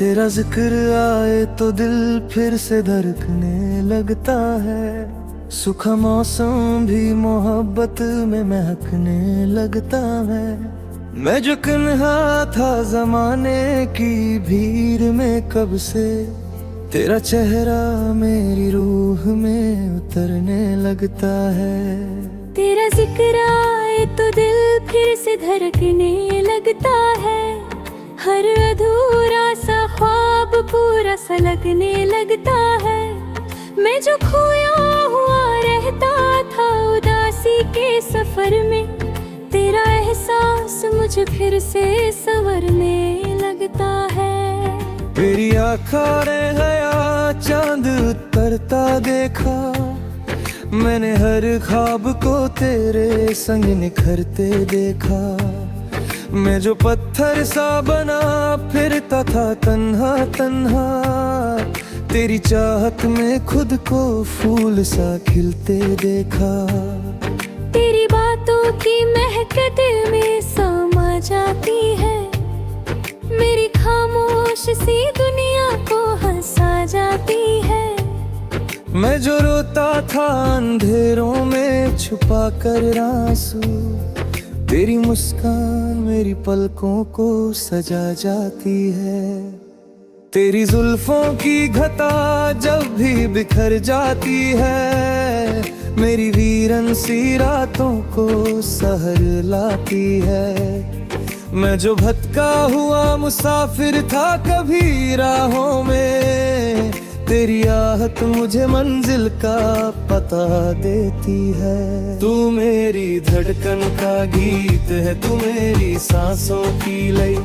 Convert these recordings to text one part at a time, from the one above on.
तेरा जिक्र आए तो दिल फिर से धड़कने लगता है। सूखा मौसम भी मोहब्बत में महकने लगता है। मैं जो कन्हा था जमाने की भीड़ में कब से, तेरा चेहरा मेरी रूह में उतरने लगता है। तेरा जिक्र आए तो दिल फिर से धड़कने लगता है। हर अधूरा सा ख्वाब पूरा सा लगने लगता है। मैं जो खोया हुआ रहता था उदासी के सफर में, तेरा एहसास मुझे फिर से संवरने लगता है। तेरी आँखों ने गया चांद उतरता देखा, मैंने हर ख्वाब को तेरे संग निखरते देखा। मैं जो पत्थर सा बना फिरता था तन्हा तन्हा, तेरी चाहत में खुद को फूल सा खिलते देखा। तेरी बातों की महक दिल में समा जाती है। मेरी खामोश सी दुनिया को हंसा जाती है। मैं जो रोता था अंधेरों में छुपा कर आंसू, तेरी मुस्कान मेरी पलकों को सजा जाती है। तेरी जुल्फों की घटा जब भी बिखर जाती है, मेरी वीरन सी रातों को सहर लाती है। मैं जो भटका हुआ मुसाफिर था कभी राहों में, तेरी आहट मुझे मंजिल का पता देती है। तू मेरी धड़कन का गीत है, तू मेरी सांसों की लय,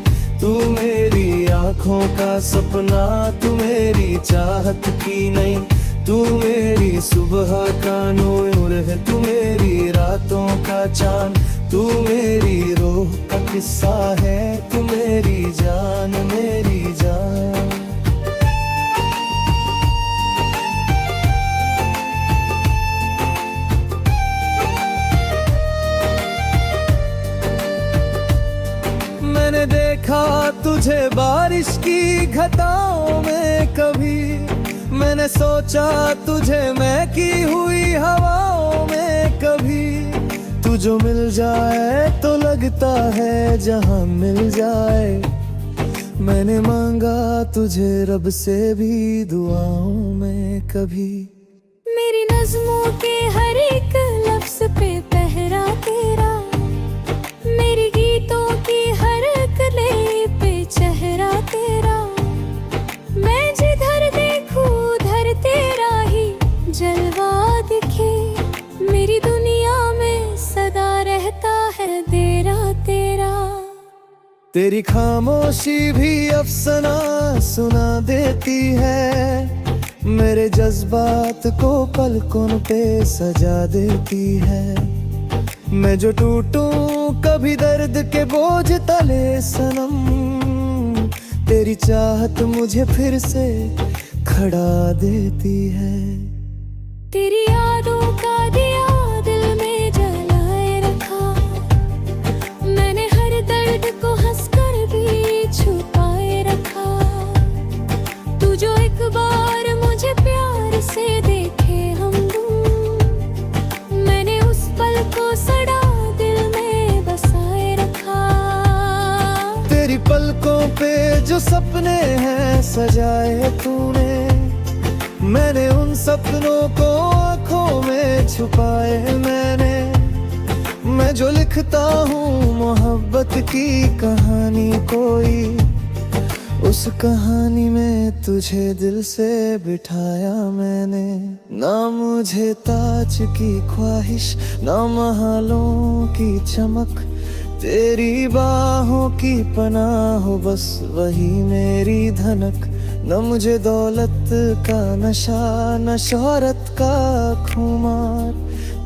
तू मेरी आँखों का सपना, तू मेरी चाहत की नहीं। तू मेरी सुबह का नूर है, तू मेरी रातों का चांद, तू मेरी रूह का किस्सा है, तू मेरी जान मेरी जान। मैंने देखा तुझे बारिश की घटाओं में कभी, मैंने सोचा तुझे मैं की हुई हवाओं में कभी। तू जो मिल जाए तो लगता है जहां मिल जाए, मैंने मांगा तुझे रब से भी दुआओं में कभी। मेरी नज़्मों के हर एक लफ्ज़ पे पहरा तेरा, मेरी गीतों की हर कली पे चेहरा तेरा। मैं जिधर देखूं उधर तेरा ही जलवा दिखे, मेरी दुनिया में सदा रहता है तेरा तेरा। तेरी खामोशी भी अफसाना सुना देती है, मेरे जज्बात को पलकों पे सजा देती है। मैं जो टूटूं कभी दर्द के बोझ तले सनम, तेरी चाहत मुझे फिर से खड़ा देती है। तेरी यादों का दिया दिल में जलाए रखा, मैंने हर दर्द को हंसकर भी छुपाए रखा। तू जो एक बार मुझे प्यार से देखे हमदम, मैंने उस पल को सड़ा दिल में बसाए रखा। तेरी पलकों पे जो सपने हैं सजाए तूने, मैंने उन सपनों को आँखों में छुपाए मैंने। मैं जो लिखता हूँ मोहब्बत की कहानी कोई, उस कहानी में तुझे दिल से बिठाया मैंने। ना मुझे ताज की ख्वाहिश, ना महलों की चमक, तेरी बाहों की पनाह हो बस वही मेरी धनक। न मुझे दौलत का नशा, न शोहरत का खुमार,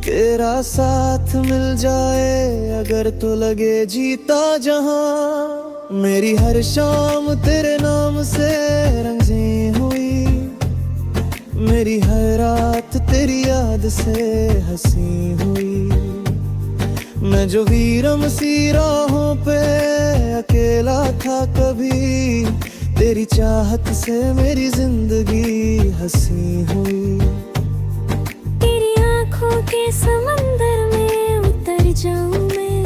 तेरा साथ मिल जाए अगर तो लगे जीता जहां। मेरी हर शाम तेरे नाम से रंगीन हुई, मेरी हर रात तेरी याद से हंसी हुई। मैं जो वीरम सी राहों पे अकेला था कभी, तेरी चाहत से मेरी जिंदगी हंसी हुई। तेरी आंखों के समंदर में उतर जाऊं मैं,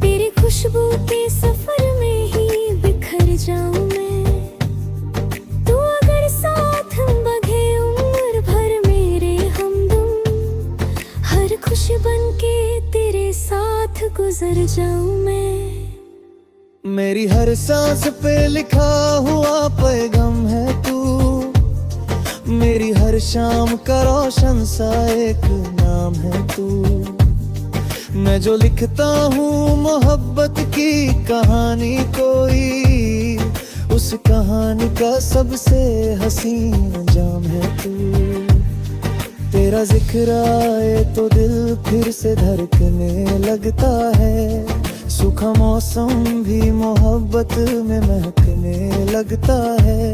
तेरी खुशबू के सफर में ही बिखर जाऊं मैं। तू अगर साथ बंधे उम्र भर मेरे हमदम, हर खुशी बन के तेरे साथ गुजर जाऊं मैं। मेरी हर सांस पे लिखा हुआ पैगाम है तू, मेरी हर शाम का रोशन सा एक नाम है तू। मैं जो लिखता हूँ मोहब्बत की कहानी कोई, उस कहानी का सबसे हसीन अंजाम है तू। तेरा जिक्र आए तो दिल फिर से धड़कने लगता है, सूखा मौसम भी मोहब्बत में महकने लगता है।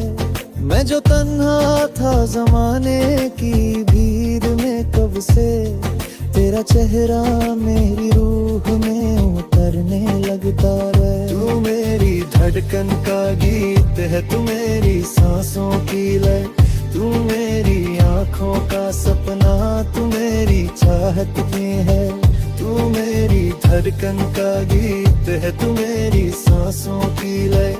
मैं जो तन्हा था जमाने की भीड़ में कब से, तेरा चेहरा मेरी रूह में उतरने लगता है। तू मेरी धड़कन का गीत है, तू मेरी सांसों की लय, तू मेरी आँखों का सपना, तू मेरी चाहत की है। तू मेरी धड़कन का गीत है, तू मेरी सांसों की लय,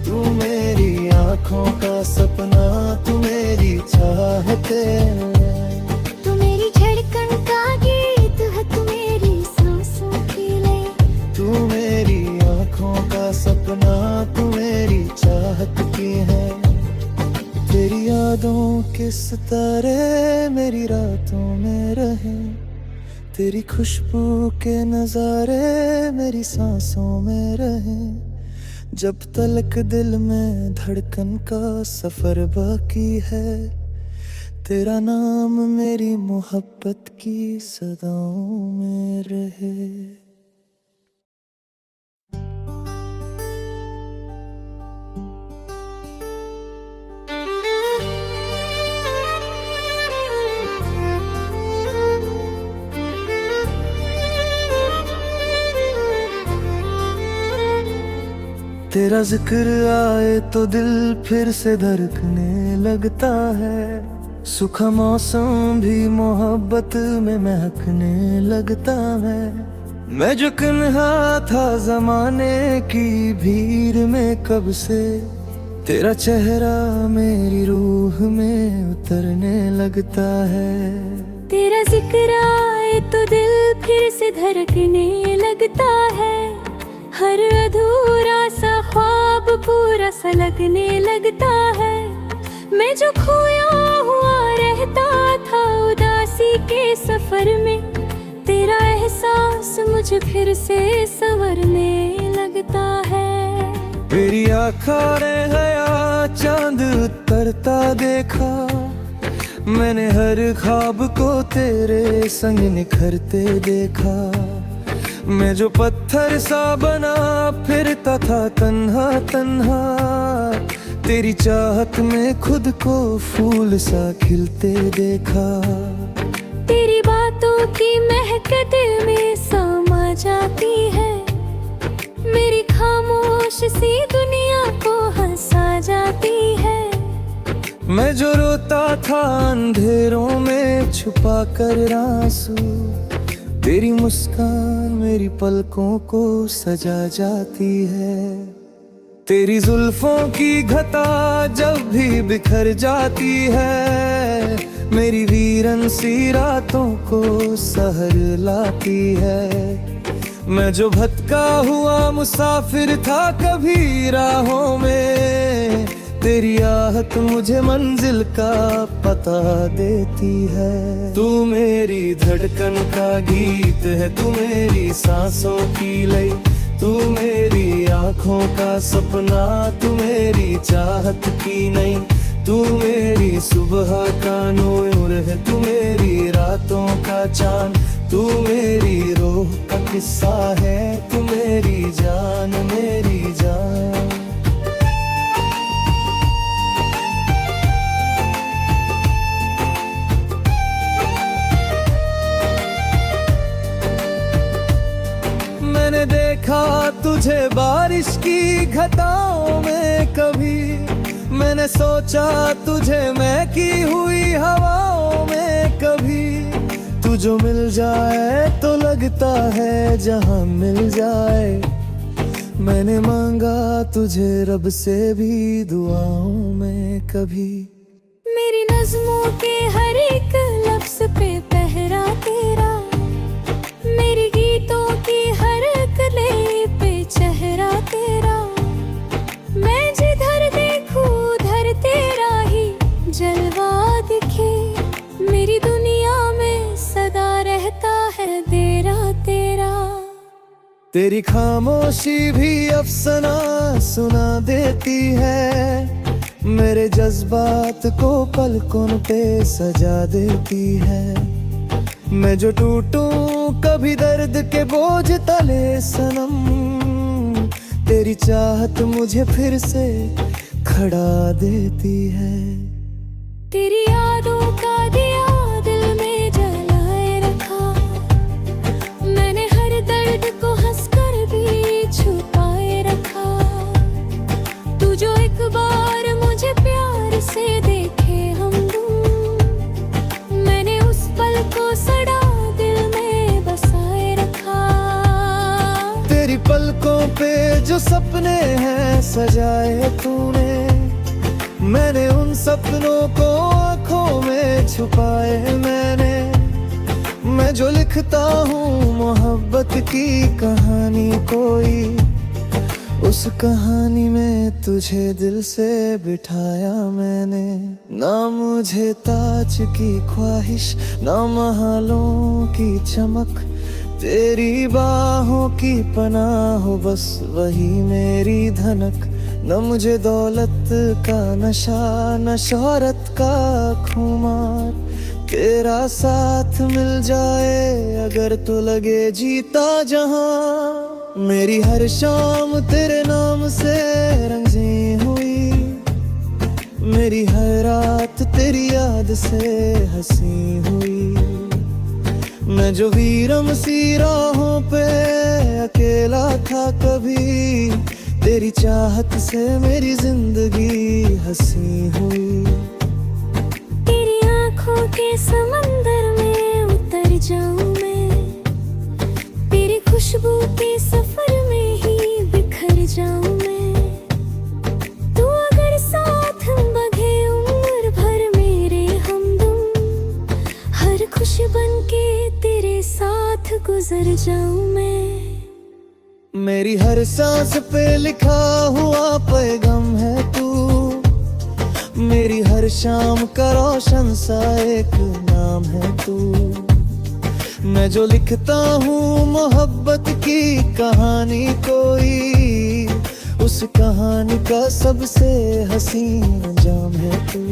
तू मेरी आँखों का सपना, तू मेरी चाहत है। तू मेरी धड़कन का गीत है, तू मेरी सांसों की लय, तू मेरी आँखों का सपना, तू मेरी चाहत की है। तेरी यादों के सितारे मेरी रातों में रहे, तेरी खुशबू के नजारे मेरी सांसों में रहे। जब तलक दिल में धड़कन का सफर बाकी है, तेरा नाम मेरी मोहब्बत की सदाओं में रहे। तेरा जिक्र आए तो दिल फिर से धड़कने लगता है, सूखा मौसम भी मोहब्बत में महकने लगता है। मैं जो कन्हा था जमाने की भीड़ में कब से, तेरा चेहरा मेरी रूह में उतरने लगता है। तेरा जिक्र आए तो दिल फिर से धड़कने लगता है, हर अधूरा सा ख्वाब पूरा सा लगने लगता है। मैं जो खोया हुआ रहता था उदासी के सफर में, तेरा एहसास मुझे फिर से संवरने लगता है। मेरी आँखों ने गया चांद उतरता देखा, मैंने हर ख्वाब को तेरे संग निखरते देखा। मैं जो पत्थर सा बना फिरता था तन्हा तन्हा, तेरी चाहत में खुद को फूल सा खिलते देखा। तेरी बातों की महक दिल में समा जाती है, मेरी खामोश सी दुनिया को हंसा जाती है। मैं जो रोता था अंधेरों में छुपा कर आंसू, तेरी मुस्कान मेरी पलकों को सजा जाती है। तेरी जुल्फों की घटा जब भी बिखर जाती है, मेरी वीरन सी रातों को सहर लाती है। मैं जो भटका हुआ मुसाफिर था कभी राहों में, तेरी आहट मुझे मंजिल का पता देती है। तू मेरी धड़कन का गीत है, तू मेरी सांसों की लय, तू मेरी आँखों का सपना, तू मेरी चाहत की नहीं। तू मेरी सुबह का नूर है, तू मेरी रातों का चांद, तू मेरी रूह का किस्सा है, तू मेरी जान मेरी जान। मैंने देखा तुझे बारिश की घटाओं में कभी मैंने सोचा तुझे, मैं की हुई हवाओं में कभी। तू जो मिल जाए तो लगता है जहां मिल जाए। मैंने मांगा तुझे रब से भी दुआओं में कभी। मेरी नज़्मों के हर एक लफ्ज़ पे पहरा तेरा, मेरी गीतों की हर कली पे चेहरा तेरा। मैं जिधर देखूं उधर तेरा ही जलवा दिखे। मेरी दुनिया में सदा रहता है तेरा तेरा। तेरी खामोशी भी अफसाना सुना देती है, मेरे जज्बात को पलकों पे सजा देती है। मैं जो टूटूं कभी दर्द के बोझ तले सनम, तेरी चाहत मुझे फिर से खड़ा देती है। तेरी यादों का दिया दिल में जलाए रखा, मैंने हर दर्द को हंसकर भी छुपाए रखा। तू जो एक बार मुझे प्यार से देखे हमदम, मैंने उस पल को सड़ा दिल में बसाए रखा। तेरी पलकों पे जो सपने हैं सजाए तूने, मैंने उन सपनों को आँखों में छुपाए। मैं जो लिखता हूँ मोहब्बत की कहानी कोई, उस कहानी में तुझे दिल से बिठाया मैंने। ना मुझे ताज की ख्वाहिश, ना महलों की चमक, तेरी बाहों की पनाह हो बस वही मेरी धनक। न मुझे दौलत का नशा, न शोहरत का खुमार, तेरा साथ मिल जाए अगर तो लगे जीता जहां। मेरी हर शाम तेरे नाम से रंगीन हुई, मेरी हर रात तेरी याद से हंसी हुई। मैं जो वीरम सी राहों पे अकेला था कभी, तेरी चाहत से मेरी जिंदगी हंसी हुई। तेरी आँखों के समंदर में उतर जाऊं मैं, तेरी खुशबू के सफर में ही बिखर जाऊं मैं। तू अगर साथ बगे उम्र भर मेरे हमदम, हर खुश बन के तेरे साथ गुजर जाऊं मैं। मेरी हर सांस पे लिखा हुआ पैगाम है तू, मेरी हर शाम का रोशन सा एक नाम है तू। मैं जो लिखता हूँ मोहब्बत की कहानी कोई, उस कहानी का सबसे हसीन अंजाम है तू।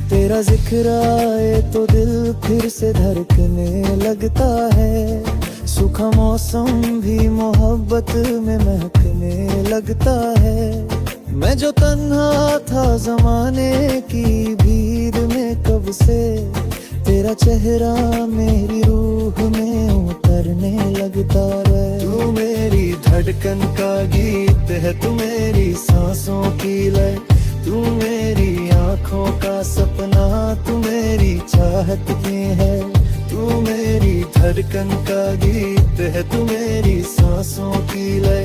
तेरा जिक्र आए तो दिल फिर से धड़कने लगता है, सूखा मौसम भी मोहब्बत में महकने लगता है। मैं जो तन्हा था जमाने की भीड़ में कब से, तेरा चेहरा मेरी रूह में उतरने लगता है। तू मेरी धड़कन का गीत है, तू मेरी सांसों की लय, तू मेरी आँखों का सपना, तू मेरी चाहत की है। तू मेरी धड़कन का गीत है, तू मेरी सांसों की लय,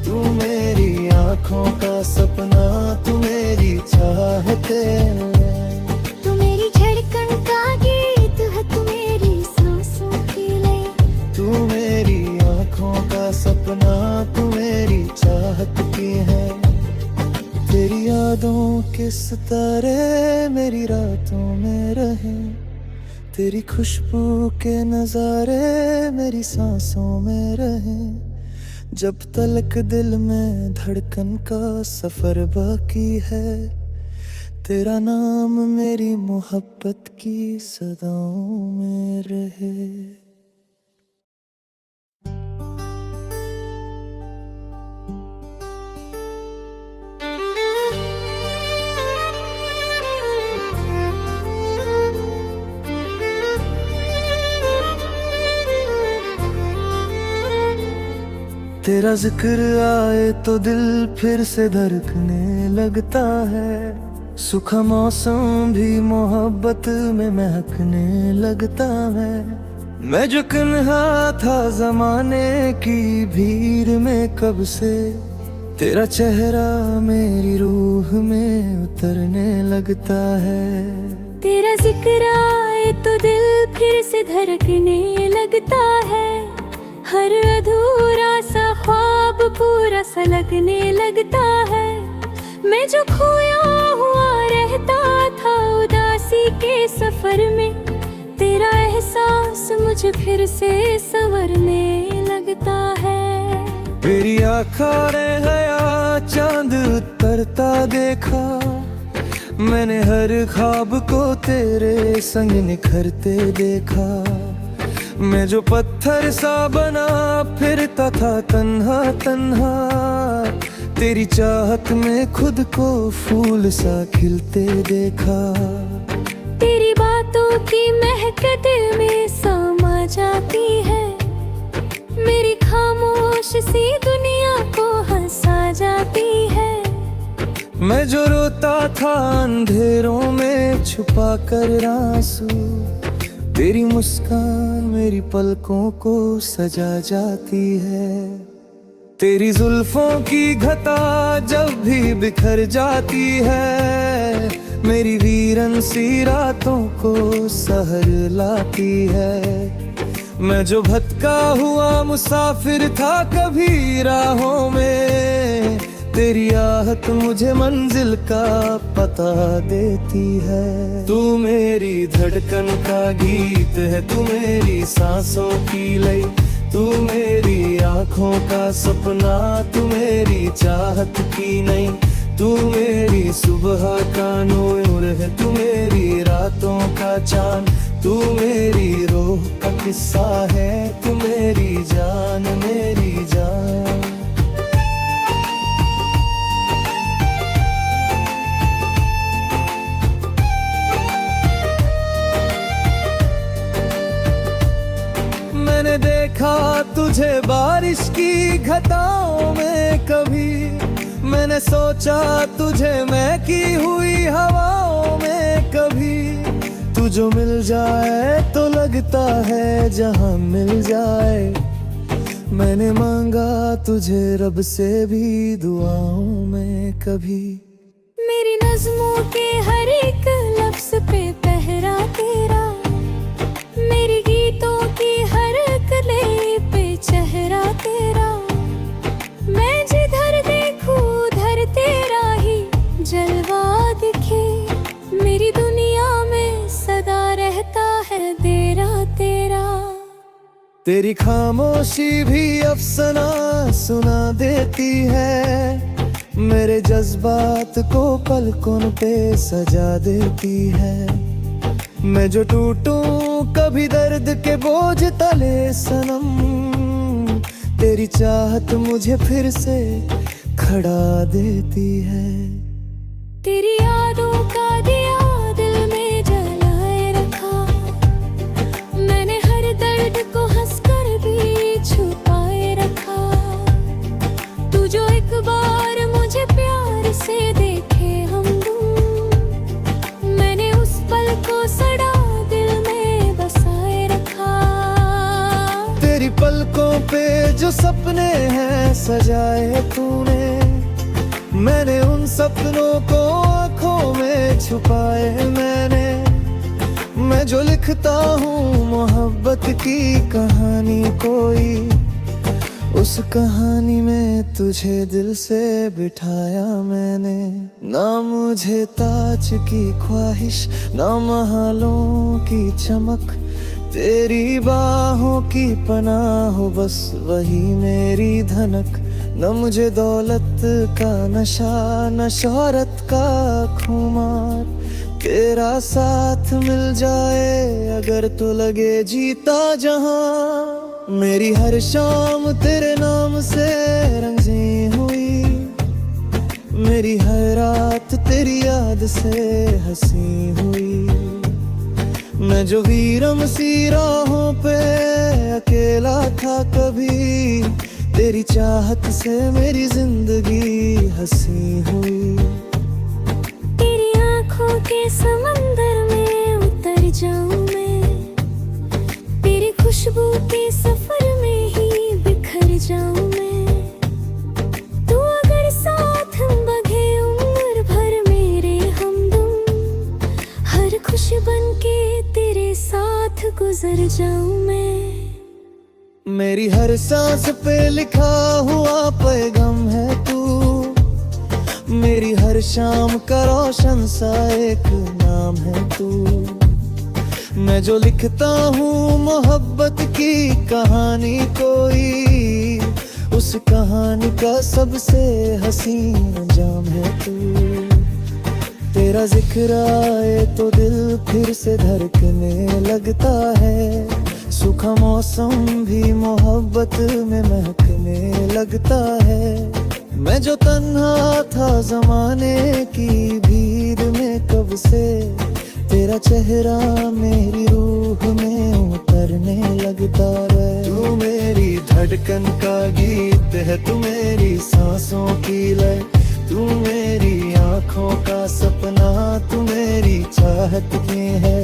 तू मेरी आँखों का सपना, तू मेरी चाहत है। तू मेरी धड़कन का गीत है, तू मेरी सांसों की लय, तू मेरी आँखों का सपना, तू मेरी चाहत की है। तेरी यादों के सितारे मेरी रातों में रहे, तेरी खुशबू के नजारे मेरी सांसों में रहे। जब तलक दिल में धड़कन का सफर बाकी है, तेरा नाम मेरी मोहब्बत की सदाओं में रहे। तेरा जिक्र आए तो दिल फिर से धड़कने लगता है। सूखा मौसम भी मोहब्बत में महकने लगता है। मैं जो कन्हा था जमाने की भीड़ में कब से, तेरा चेहरा मेरी रूह में उतरने लगता है। तेरा जिक्र आए तो दिल फिर से धड़कने लगता है। हर अधूरा सा ख्वाब पूरा सा लगने लगता है। मैं जो खोया हुआ रहता था उदासी के सफर में, तेरा एहसास मुझे फिर से संवरने लगता है। तेरी आँखों ने गया चांद उतरता देखा, मैंने हर ख्वाब को तेरे संग निखरते देखा। मैं जो पत्थर सा बना फिरता था तन्हा तन्हा, तेरी चाहत में खुद को फूल सा खिलते देखा। तेरी बातों की महक दिल में समा जाती है। मेरी खामोश सी दुनिया को हंसा जाती है। मैं जो रोता था अंधेरों में छुपा कर आंसू, तेरी मुस्कान मेरी पलकों को सजा जाती है। तेरी जुल्फों की घटा जब भी बिखर जाती है, मेरी वीरन सी रातों को सहर लाती है। मैं जो भटका हुआ मुसाफिर था कभी राहों में, तेरी आहट मुझे मंजिल का पता देती है। तू मेरी धड़कन का गीत है, तू मेरी सांसों की लय, तू मेरी आँखों का सपना, तू मेरी चाहत की नई, तू मेरी सुबह का नूर है, तू मेरी रातों का चांद, तू मेरी रूह का किस्सा है, तू मेरी जान मेरी जान। मैंने देखा तुझे बारिश की घटाओं में कभी, मैंने सोचा तुझे मैं की हुई हवाओं में कभी। तू जो मिल जाए तो लगता है जहां मिल जाए, मैंने मांगा तुझे रब से भी दुआओं में कभी। मेरी नज़्मों के हर एक लफ्ज़ पे पहरा तेरा, मेरी गीतों की हर कली पे चेहरा तेरा। मैं जिधर देखूं उधर तेरा ही जलवा दिखे, मेरी दुनिया में सदा रहता है तेरा तेरा। तेरी खामोशी भी अफसाना सुना देती है, मेरे जज्बात को पलकों पे सजा देती है। मैं जो टूटूं कभी दर्द के बोझ तले सनम, तेरी चाहत मुझे फिर से खड़ा देती है। तेरी यादों का दिया दिल में जलाए रखा, मैंने हर दर्द को हंसकर भी छुपाए रखा। तू जो एक बार मुझे प्यार से देखे हमदम, मैंने उस पल को सड़ा दिल में बसाए रखा। तेरी पलकों पे जो सपने हैं सजाए तूने, मैंने उन सपनों को आँखों में छुपाए मैंने। मैं जो लिखता हूँ मोहब्बत की कहानी कोई, उस कहानी में तुझे दिल से बिठाया मैंने। ना मुझे ताज की ख्वाहिश ना महलों की चमक, तेरी बाहों की पनाह हो बस वही मेरी धनक। न मुझे दौलत का नशा न शोहरत का खुमार, तेरा साथ मिल जाए अगर तो लगे जीता जहां। मेरी हर शाम तेरे नाम से रंगी हुई, मेरी हर रात तेरी याद से हंसी हुई। मैं जो वीरम सी राहों पे अकेला था कभी, तेरी चाहत से मेरी जिंदगी हंसी हुई। तेरी आंखों के समंदर में उतर जाऊं मैं, तेरी खुशबू के सफर में ही बिखर जाऊं मैं। तू अगर साथ बगे उम्र भर मेरे हमदम, हर खुशी बन के तेरे साथ गुजर जाऊं मैं। मेरी हर सांस पे लिखा हुआ पैगाम है तू, मेरी हर शाम का रोशन सा एक नाम है तू। मैं जो लिखता हूँ मोहब्बत की कहानी कोई, उस कहानी का सबसे हसीन अंजाम है तू। तेरा जिक्र आए तो दिल फिर से धड़कने लगता है, सूखा मौसम भी मोहब्बत में महकने लगता है। मैं जो तन्हा था जमाने की भीड़ में कब से, तेरा चेहरा मेरी रूह में उतरने लगता है। तू मेरी धड़कन का गीत है, तू मेरी सांसों की लय, तू मेरी आँखों का सपना, तू मेरी चाहत की है।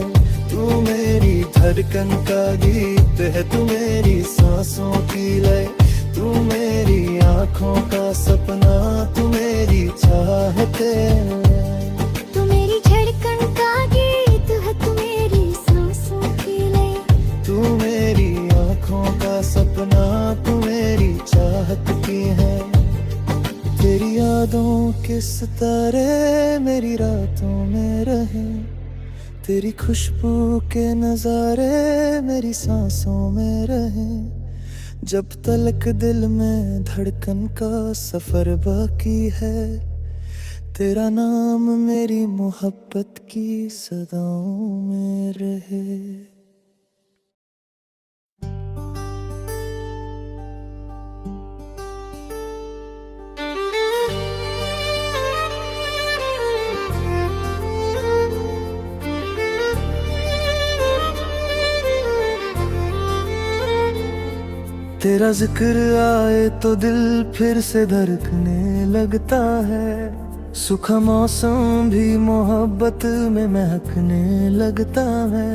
तू मेरी धड़कन का गीत है, तू मेरी सांसों की लय, तू मेरी आँखों का सपना, तू मेरी चाहत है। तू मेरी धड़कन का गीत है, तू मेरी सांसों की लय, तू मेरी आँखों का सपना, तू मेरी चाहत की है। तेरी यादों के सितारे मेरी रातों में रहे, तेरी खुशबू के नजारे मेरी सांसों में रहे। जब तलक दिल में धड़कन का सफर बाकी है, तेरा नाम मेरी मोहब्बत की सदाओं में रहे। तेरा जिक्र आए तो दिल फिर से धड़कने लगता है, सूखा मौसम भी मोहब्बत में महकने लगता है।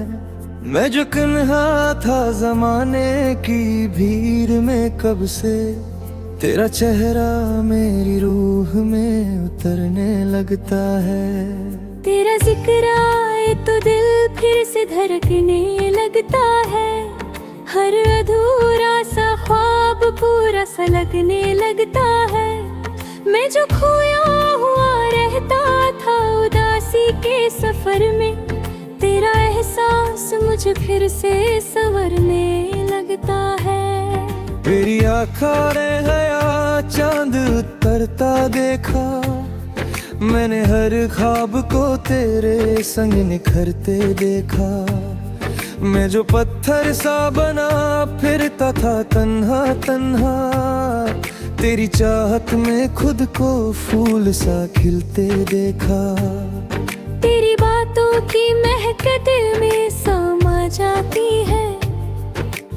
मैं जो कन्हा था जमाने की भीड़ में कब से, तेरा चेहरा मेरी रूह में उतरने लगता है। तेरा जिक्र आए तो दिल फिर से धड़कने लगता है, हर अधूरा सा ख्वाब पूरा सा लगने लगता है। मैं जो खोया हुआ रहता था उदासी के सफर में, तेरा एहसास मुझे फिर से संवरने लगता है। तेरी आँखों ने हया चांद उतरता देखा, मैंने हर ख्वाब को तेरे संग निखरते देखा। मैं जो पत्थर सा बना फिरता था तन्हा तन्हा, तेरी चाहत में खुद को फूल सा खिलते देखा। तेरी बातों की महक दिल में समा जाती है,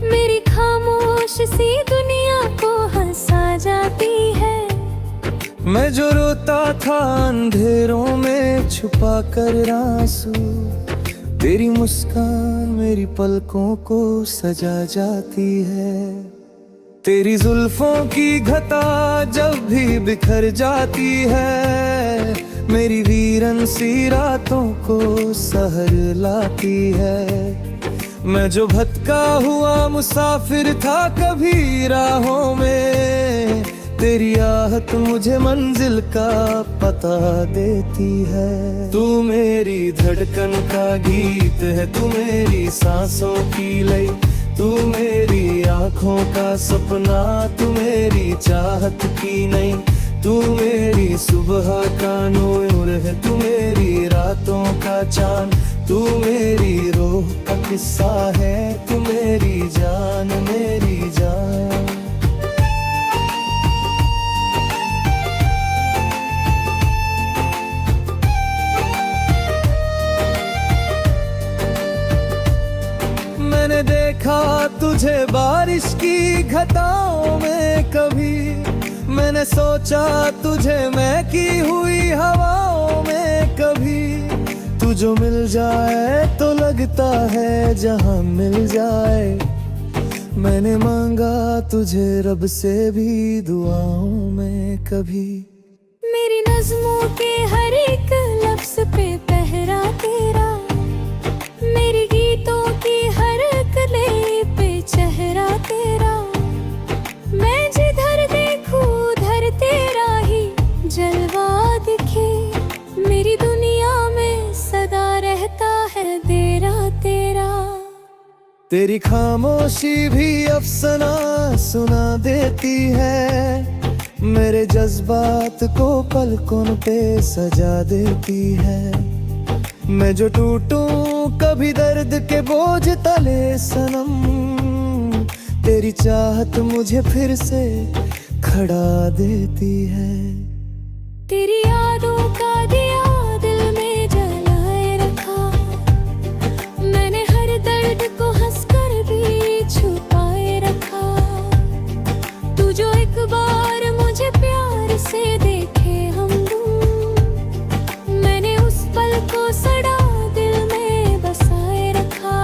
मेरी खामोश सी दुनिया को हंसा जाती है। मैं जो रोता था अंधेरों में छुपा कर आंसू, तेरी मुस्कान मेरी पलकों को सजा जाती है। तेरी जुल्फों की घटा जब भी बिखर जाती है, मेरी वीरन सी रातों को सहर लाती है। मैं जो भटका हुआ मुसाफिर था कभी राहों में, तेरी आहट मुझे मंजिल का पता देती है। तू मेरी धड़कन का गीत है, तू मेरी सांसों की लय, तू मेरी आँखों का सपना, तू मेरी चाहत की नहीं। तू मेरी सुबह का नूर है, तू मेरी रातों का चांद, तू मेरी रूह का किस्सा है, तू मेरी जान मेरी जान। मैंने देखा तुझे बारिश बारिश की घटाओं में कभी मैंने सोचा तुझे, मैं की हुई हवाओं में कभी तू जो मिल जाए तो लगता है जहां मिल जाए। मैंने मांगा तुझे रब से भी दुआओं में कभी। मेरी नज़्मों के हर एक लफ्ज़ पे पहरा तेरा, मेरी गीतों की हर कली पे चेहरा तेरा। मैं जिधर देखूं उधर तेरा ही जलवा दिखे, मेरी दुनिया में सदा रहता है तेरा तेरा। तेरी खामोशी भी अफसाना सुना देती है, मेरे जज्बात को पलकों पे सजा देती है। मैं जो टूटूं कभी दर्द के बोझ तले सनम, तेरी चाहत मुझे फिर से खड़ा देती है। तेरी यादों का दिया दिल में जलाए रखा, मैंने हर दर्द को हंसकर भी छुपाए रखा। तू जो एक बार मुझे प्यार से देखे हमदम, मैंने उस पल को सड़ा दिल में बसाए रखा।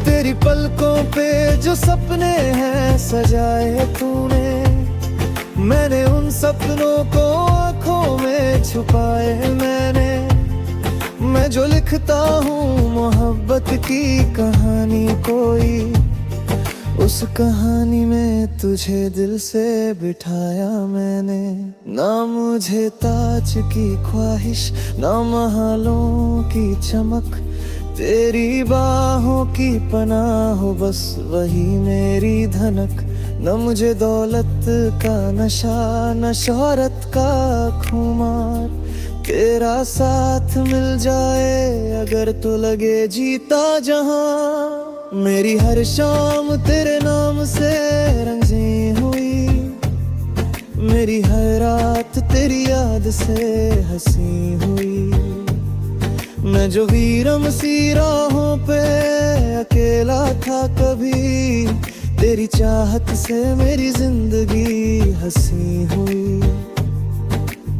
तेरी पलकों पे जो सपने हैं सजाए तूने, मैंने उन सपनों को आँखों में छुपाए। मैं जो लिखता हूँ मोहब्बत की कहानी कोई, उस कहानी में तुझे दिल से बिठाया मैंने। ना मुझे ताज की ख्वाहिश ना महलों की चमक, तेरी बाहों की पनाह हो बस वही मेरी धनक। न मुझे दौलत का नशा न शोहरत का खुमार, तेरा साथ मिल जाए अगर तो लगे जीता जहां। मेरी हर शाम तेरे नाम से रंगीन हुई, मेरी हर रात तेरी याद से हंसी हुई। मैं जो वीरम सी राहों पे अकेला था कभी, तेरी चाहत से मेरी जिंदगी हंसी हुई।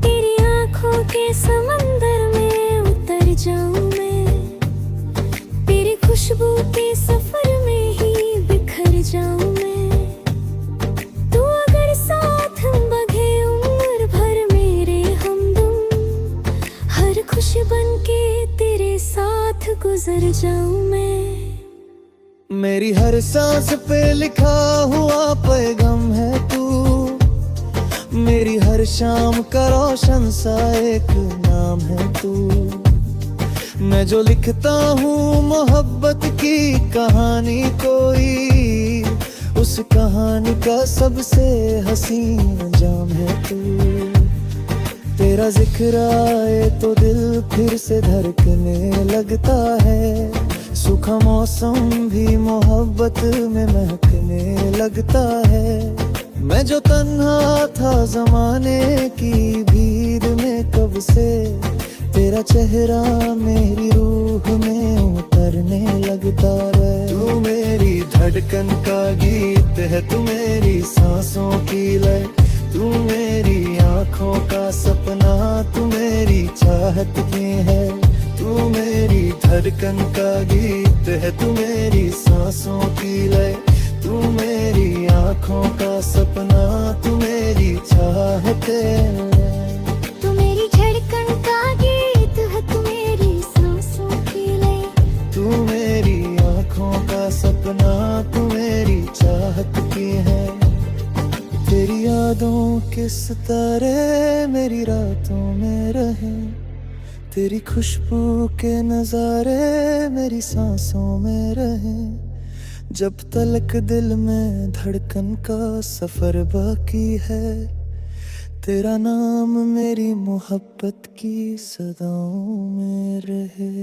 तेरी आँखों के समंदर में उतर जाऊं मैं, तेरी खुशबू के सफर में ही बिखर जाऊं मैं। तू अगर साथ बगे उम्र भर मेरे हमदम, हर खुशी बन के तेरे साथ गुजर जाऊं मैं। मेरी हर सांस पे लिखा हुआ पैगाम है तू, मेरी हर शाम का रोशन सा एक नाम है तू। मैं जो लिखता हूँ मोहब्बत की कहानी कोई, उस कहानी का सबसे हसीन अंजाम है तू। तेरा जिक्र आए तो दिल फिर से धड़कने लगता है, सूखा मौसम भी मोहब्बत में महकने लगता है। मैं जो तन्हा था जमाने की भीड़ में कब से, तेरा चेहरा मेरी रूह में उतरने लगता है। तू मेरी धड़कन का गीत है, तू मेरी सांसों की लय, तू मेरी आँखों का सपना, तू मेरी चाहत की है। तू मेरी धड़कन का गीत है, तू मेरी सांसों की लय, तू मेरी आँखों का सपना, तू मेरी चाहत है। तू मेरी धड़कन का गीत है, तू मेरी सांसों की लय, तू मेरी आँखों का सपना, तू मेरी चाहत की है। तेरी यादों के सितारे मेरी रातों में रहे, तेरी खुशबू के नजारे मेरी सांसों में रहे। जब तलक दिल में धड़कन का सफर बाकी है, तेरा नाम मेरी मोहब्बत की सदाओं में रहे।